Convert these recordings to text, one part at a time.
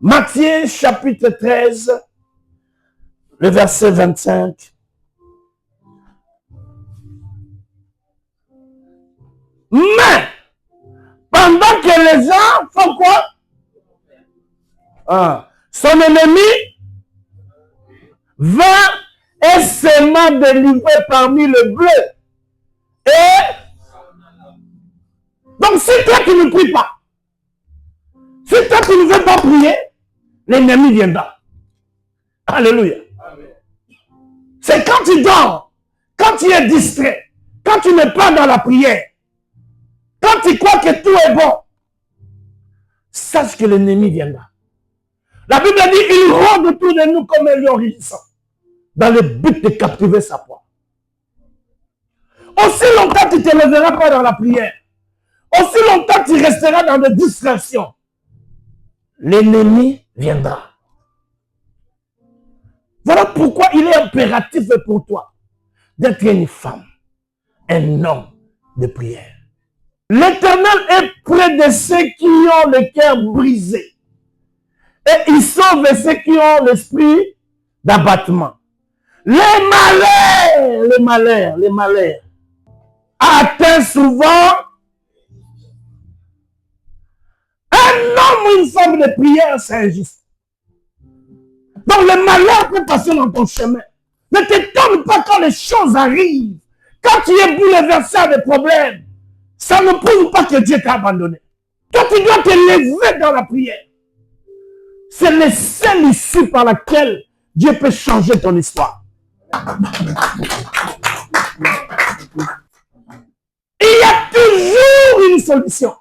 Matthieu chapitre 13, le verset 25. Mais, pendant que les gens font quoi? Son ennemi vint et s'aima délivré parmi le bleu. Et donc, si toi tu ne pries pas, si toi tu ne veux pas prier, l'ennemi viendra. Alléluia. C'est quand tu dors, quand tu es distrait, quand tu n'es pas dans la prière, quand tu crois que tout est bon, sache que l'ennemi viendra. La Bible dit, il rôde autour de nous comme un lion rugissant, dans le but de captiver sa proie. Aussi longtemps tu ne te lèveras pas dans la prière, aussi longtemps tu resteras dans des distractions, l'ennemi viendra. Voilà pourquoi il est impératif pour toi d'être une femme, un homme de prière. L'Éternel est près de ceux qui ont le cœur brisé. Et il sauve ceux qui ont l'esprit d'abattement. Les malheurs atteignent souvent un homme ou une femme de prière, c'est injuste. Donc le malheur peut passer dans ton chemin. Ne t'étonne pas quand les choses arrivent. Quand tu es bouleversé à des problèmes, ça ne prouve pas que Dieu t'a abandonné. Toi, tu dois te lever dans la prière. C'est le seul issue par laquelle Dieu peut changer ton histoire. Il y a toujours une solution.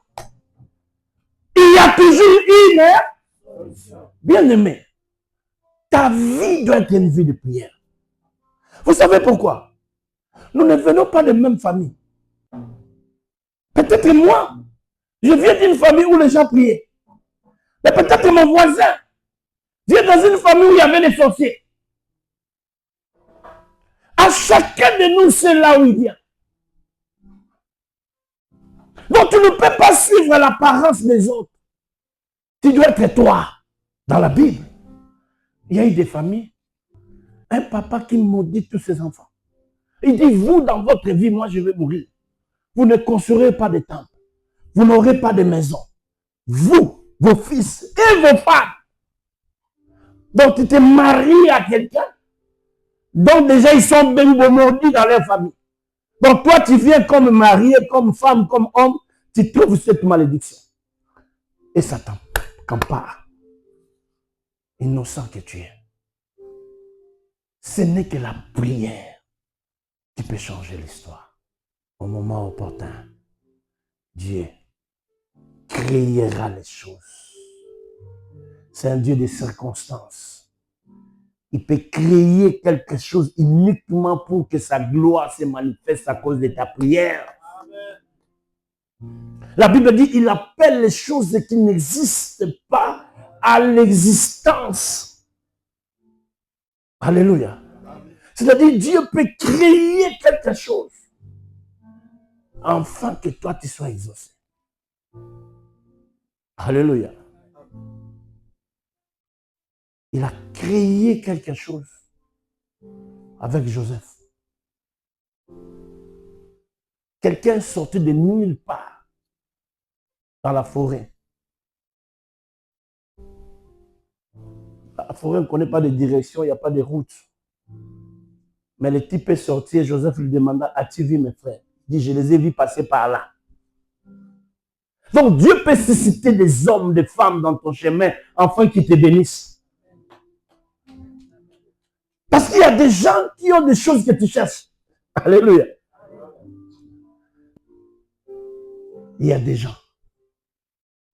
Il y a toujours une solution. Bien-aimé, ta vie doit être une vie de prière. Vous savez pourquoi? Nous ne venons pas de la même famille. Peut-être moi, je viens d'une famille où les gens priaient. Mais peut-être mon voisin vient dans une famille où il y avait des sorciers. À chacun de nous, c'est là où il vient. Donc tu ne peux pas suivre l'apparence des autres. Tu dois être toi. Dans la Bible, il y a eu des familles. Un papa qui maudit tous ses enfants. Il dit, vous, dans votre vie, moi, je vais mourir. Vous ne construirez pas de temple. Vous n'aurez pas de maison. Vous, vos fils et vos femmes. Donc, tu te maries à quelqu'un. Donc, déjà, ils sont maudits dans leur famille. Donc, toi, tu viens comme marié, comme femme, comme homme. Tu trouves cette malédiction. Et Satan t'empare. Innocent que tu es. Ce n'est que la prière qui peut changer l'histoire. Au moment opportun, Dieu créera les choses. C'est un Dieu des circonstances. Il peut créer quelque chose uniquement pour que sa gloire se manifeste à cause de ta prière. Amen. La Bible dit qu'il appelle les choses qui n'existent pas à l'existence. Alléluia. C'est-à-dire Dieu peut créer quelque chose afin que toi tu sois exaucé. Alléluia. Il a créé quelque chose avec Joseph. Quelqu'un sorti de nulle part dans la forêt. La forêt, on ne connaît pas de direction, il n'y a pas de route. Mais le type est sorti et Joseph lui demanda, as-tu vu mes frères? Il dit, je les ai vus passer par là. Donc Dieu peut susciter des hommes, des femmes dans ton chemin afin qu'ils te bénissent. Parce qu'il y a des gens qui ont des choses que tu cherches. Alléluia. Il y a des gens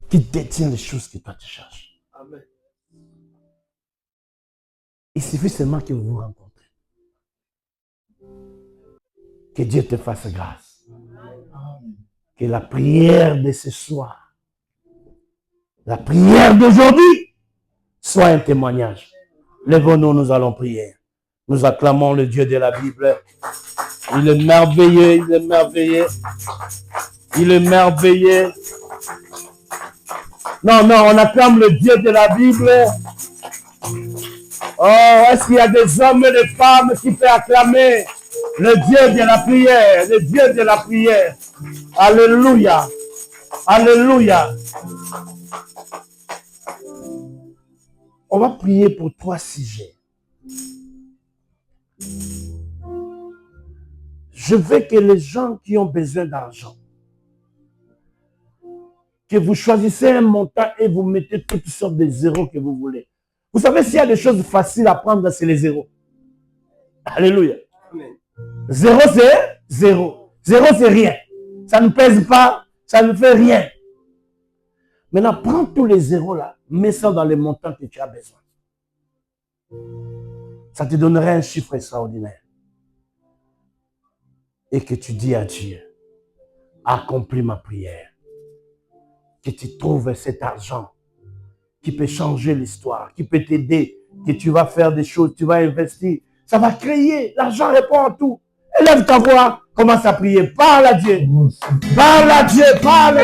qui détiennent les choses que toi tu cherches. Amen. Il suffit seulement que vous vous rencontrez. Que Dieu te fasse grâce. Que la prière de ce soir, la prière d'aujourd'hui, soit un témoignage. Lèvons-nous, nous allons prier. Nous acclamons le Dieu de la Bible. Il est merveilleux, il est merveilleux. Il est merveilleux. Non, non, on acclame le Dieu de la Bible. Oh, est-ce qu'il y a des hommes et des femmes qui peuvent acclamer le Dieu de la prière, le Dieu de la prière. Alléluia. Alléluia. On va prier pour 3 sujets. Je veux que les gens qui ont besoin d'argent, que vous choisissez un montant et vous mettez toutes sortes de zéros que vous voulez. Vous savez, s'il y a des choses faciles à prendre, c'est les zéros. Alléluia. Amen. Zéro, c'est zéro. Zéro, c'est rien. Ça ne pèse pas, ça ne fait rien. Maintenant, prends tous les zéros là, mets ça dans les montants que tu as besoin. Ça te donnerait un chiffre extraordinaire. Et que tu dis à Dieu, accomplis ma prière. Que tu trouves cet argent qui peut changer l'histoire, qui peut t'aider, que tu vas faire des choses, tu vas investir. Ça va créer, l'argent répond à tout. Élève ta voix, commence à prier, parle à Dieu. Parle à Dieu, parle.